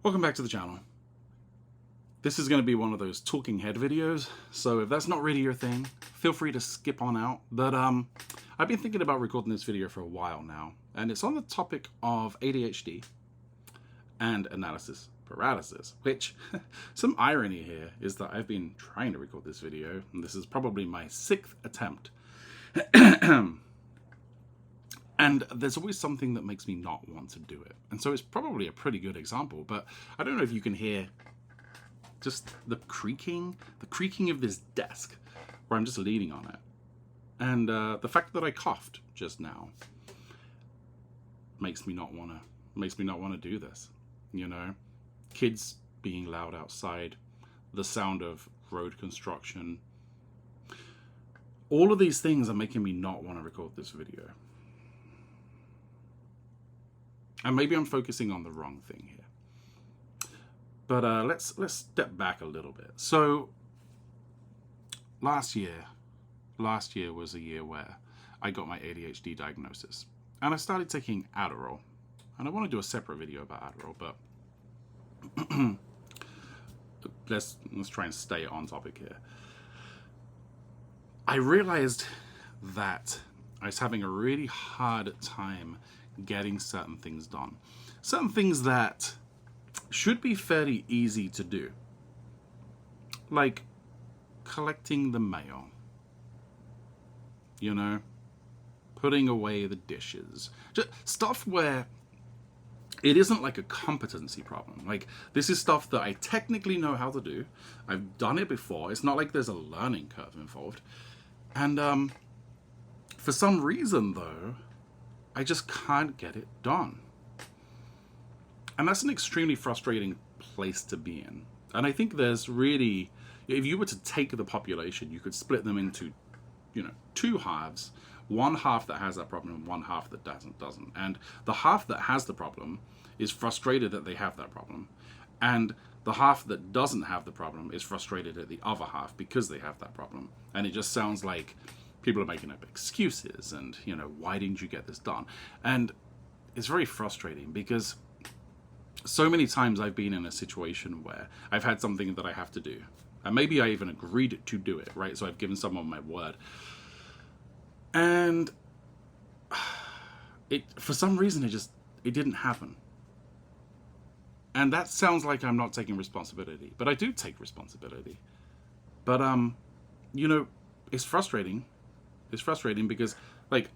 Welcome back to the channel. This is going to be one of those talking head videos, so if that's not really your thing, feel free to skip on out. But I've been thinking about recording this video for a while now, and it's on the topic of ADHD and analysis paralysis, which, some irony here is that I've been trying to record this video, and this is probably my 6th attempt. And there's always something that makes me not want to do it. And so it's probably a pretty good example, but I don't know if you can hear just the creaking of this desk where I'm just leaning on it. And the fact that I coughed just now makes me not want to do this. You know, kids being loud outside, the sound of road construction. All of these things are making me not want to record this video. And maybe I'm focusing on the wrong thing here. But let's step back a little bit. So last year was a year where I got my ADHD diagnosis. And I started taking Adderall. And I want to do a separate video about Adderall, but let's try and stay on topic here. I realized that I was having a really hard time getting certain things done. Certain things that should be fairly easy to do. Like collecting the mail. You know? Putting away the dishes. Just stuff where it isn't like a competency problem. Like, this is stuff that I technically know how to do. I've done it before. It's not like there's a learning curve involved. And for some reason, though, I just can't get it done. And that's an extremely frustrating place to be in. And I think there's really, if you were to take the population, you could split them into, two halves. One half that has that problem and one half that doesn't. And the half that has the problem is frustrated that they have that problem. And the half that doesn't have the problem is frustrated at the other half because they have that problem. And it just sounds like people are making up excuses and, why didn't you get this done? And it's very frustrating because so many times I've been in a situation where I've had something that I have to do. And maybe I even agreed to do it, right? So I've given someone my word. And for some reason, it didn't happen. And that sounds like I'm not taking responsibility, but I do take responsibility. But, it's frustrating. It's frustrating because,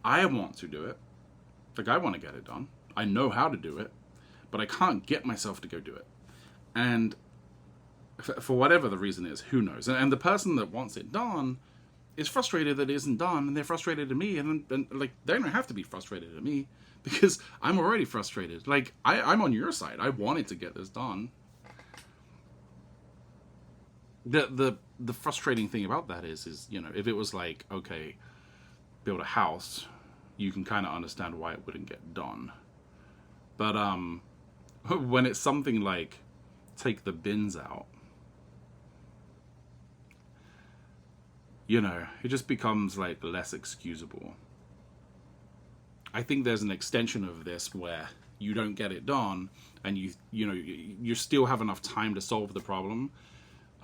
I want to do it. I want to get it done. I know how to do it, but I can't get myself to go do it. And for whatever the reason is, who knows? And the person that wants it done is frustrated that it isn't done, and they're frustrated at me, and they don't have to be frustrated at me because I'm already frustrated. I'm on your side. I wanted to get this done. The frustrating thing about that is if it was okay, build a house, you can kind of understand why it wouldn't get done. But when it's something like take the bins out, it just becomes less excusable. I think there's an extension of this where you don't get it done and you still have enough time to solve the problem,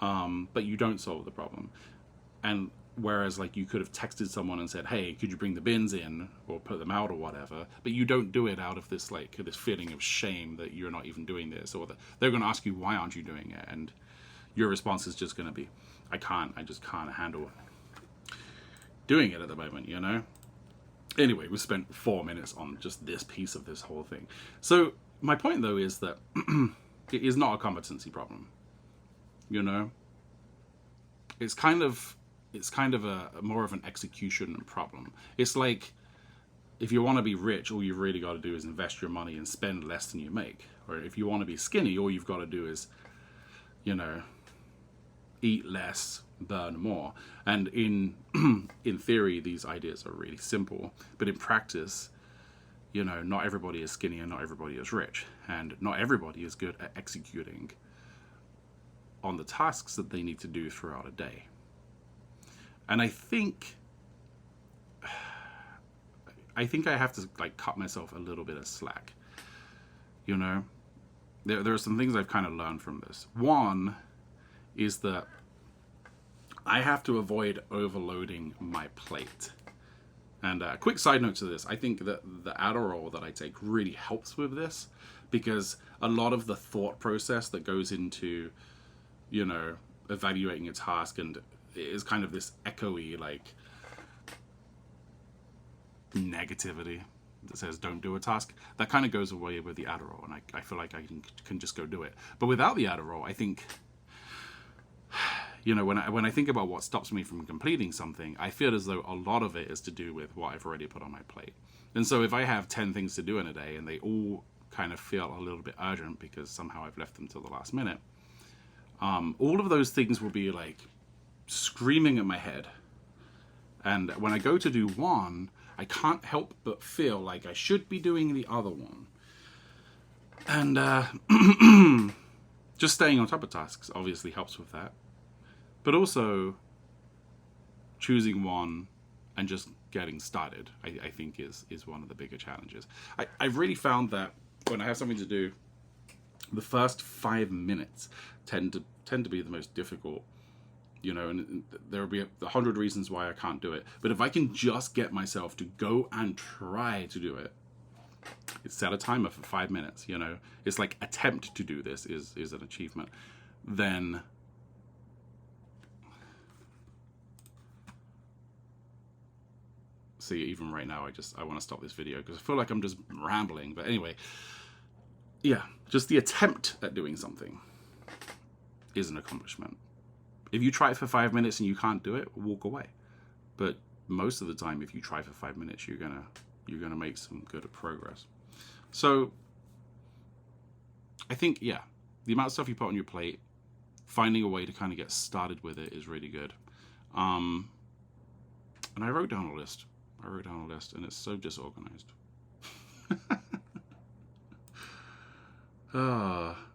but you don't solve the problem. And whereas you could have texted someone and said, hey, could you bring the bins in or put them out or whatever, but you don't do it out of this this feeling of shame that you're not even doing this, or that they're going to ask you, why aren't you doing it? And your response is just going to be, I just can't handle doing it at the moment, Anyway, we spent 4 minutes on just this piece of this whole thing. So my point, though, is that it is not a competency problem. It's kind of a more of an execution problem. It's like if you want to be rich, all you've really got to do is invest your money and spend less than you make. Or if you want to be skinny, all you've got to do is, eat less, burn more. And in theory, these ideas are really simple, but in practice, not everybody is skinny and not everybody is rich, and not everybody is good at executing on the tasks that they need to do throughout a day. And I think I have to cut myself a little bit of slack. there are some things I've kind of learned from this. One is that I have to avoid overloading my plate. And a quick side note to this, I think that the Adderall that I take really helps with this, because a lot of the thought process that goes into, you know, evaluating a task and is kind of this echoey, like, negativity that says don't do a task, that kind of goes away with the Adderall, and I feel like I can just go do it. But without the Adderall, I think, you know, when I think about what stops me from completing something, I feel as though a lot of it is to do with what I've already put on my plate. And so if I have 10 things to do in a day and they all kind of feel a little bit urgent because somehow I've left them till the last minute, all of those things will be like screaming at my head. And when I go to do one, I can't help but feel like I should be doing the other one. And just staying on top of tasks obviously helps with that. But also, choosing one and just getting started, I think is one of the bigger challenges. I've really found that when I have something to do, the first 5 minutes tend to be the most difficult. You know, and there will be 100 reasons why I can't do it. But if I can just get myself to go and try to do it, set a timer for 5 minutes, you know, it's like attempt to do this is an achievement, then see, even right now, I want to stop this video because I feel like I'm just rambling. But anyway, yeah, just the attempt at doing something is an accomplishment. If you try it for 5 minutes and you can't do it, walk away. But most of the time, if you try for 5 minutes, you're gonna make some good progress. So I think, yeah, the amount of stuff you put on your plate, finding a way to kind of get started with it is really good. And I wrote down a list. And it's so disorganized.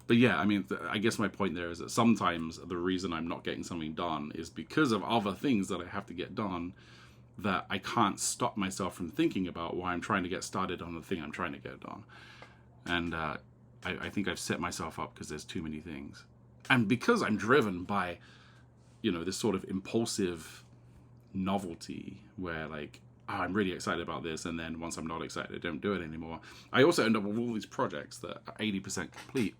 But yeah, I mean, I guess my point there is that sometimes the reason I'm not getting something done is because of other things that I have to get done that I can't stop myself from thinking about while I'm trying to get started on the thing I'm trying to get done. And I think I've set myself up because there's too many things. And because I'm driven by, you know, this sort of impulsive novelty where, like, oh, I'm really excited about this, and then once I'm not excited, I don't do it anymore. I also end up with all these projects that are 80% complete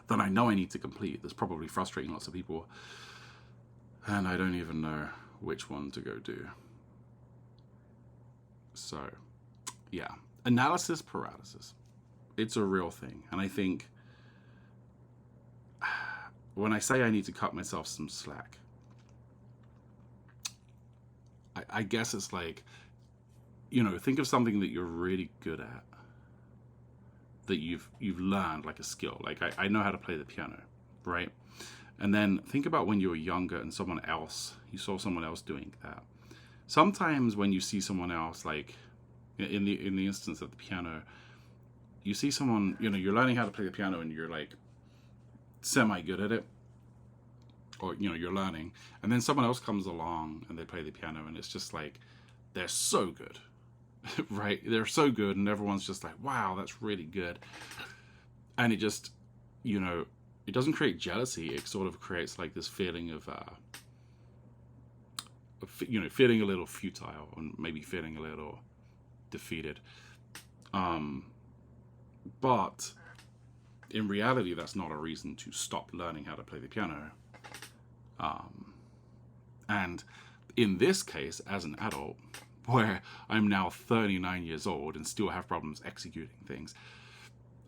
that I know I need to complete. That's probably frustrating lots of people. And I don't even know which one to go do. So, yeah. Analysis paralysis. It's a real thing. And I think when I say I need to cut myself some slack, I guess it's like, you know, think of something that you're really good at, that you've learned, like a skill. Like I know how to play the piano, right? And then think about when you were younger and you saw someone else doing that. Sometimes when you see someone else, like in the instance of the piano, you see someone, you know, you're learning how to play the piano and you're like semi good at it, or, you know, you're learning, and then someone else comes along and they play the piano and it's just like, they're so good. Right? They're so good, and everyone's just like, wow, that's really good. And it just, you know, it doesn't create jealousy. It sort of creates like this feeling of you know, feeling a little futile and maybe feeling a little defeated. But in reality, that's not a reason to stop learning how to play the piano. And in this case, as an adult, where I'm now 39 years old and still have problems executing things,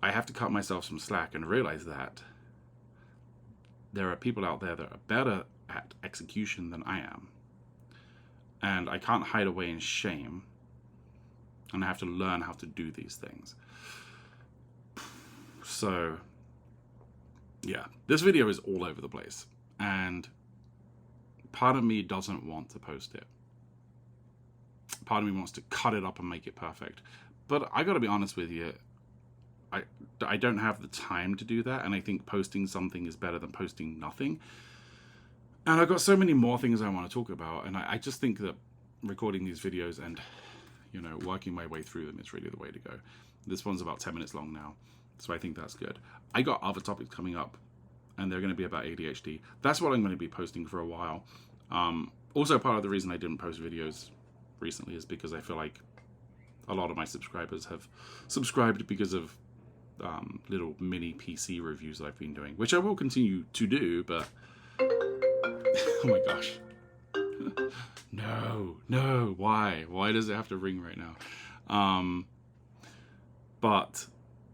I have to cut myself some slack and realize that there are people out there that are better at execution than I am. And I can't hide away in shame. And I have to learn how to do these things. So, yeah, this video is all over the place. And part of me doesn't want to post it. Part of me wants to cut it up and make it perfect. But I gotta be honest with you, I don't have the time to do that, and I think posting something is better than posting nothing. And I've got so many more things I want to talk about, and I just think that recording these videos and, you know, working my way through them is really the way to go. This one's about 10 minutes long now. So I think that's good. I got other topics coming up, and they're going to be about ADHD. That's what I'm going to be posting for a while. Also, part of the reason I didn't post videos recently is because I feel like a lot of my subscribers have subscribed because of little mini PC reviews that I've been doing, which I will continue to do, but oh my gosh. No, why? Why does it have to ring right now? But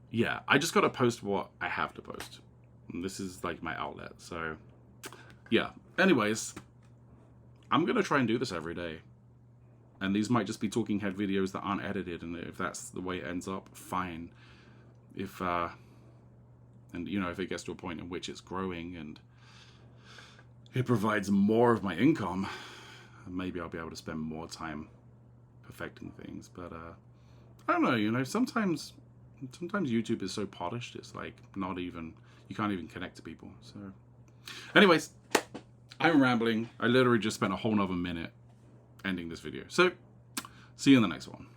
yeah, I just got to post what I have to post. And this is like my outlet. So yeah, anyways, I'm going to try and do this every day. And these might just be talking head videos that aren't edited. And if that's the way it ends up, fine. If, and you know, if it gets to a point in which it's growing and it provides more of my income, maybe I'll be able to spend more time perfecting things. But I don't know, you know, sometimes YouTube is so polished, it's like not even, you can't even connect to people. So anyways, I'm rambling. I literally just spent a whole nother minute ending this video. So see you in the next one.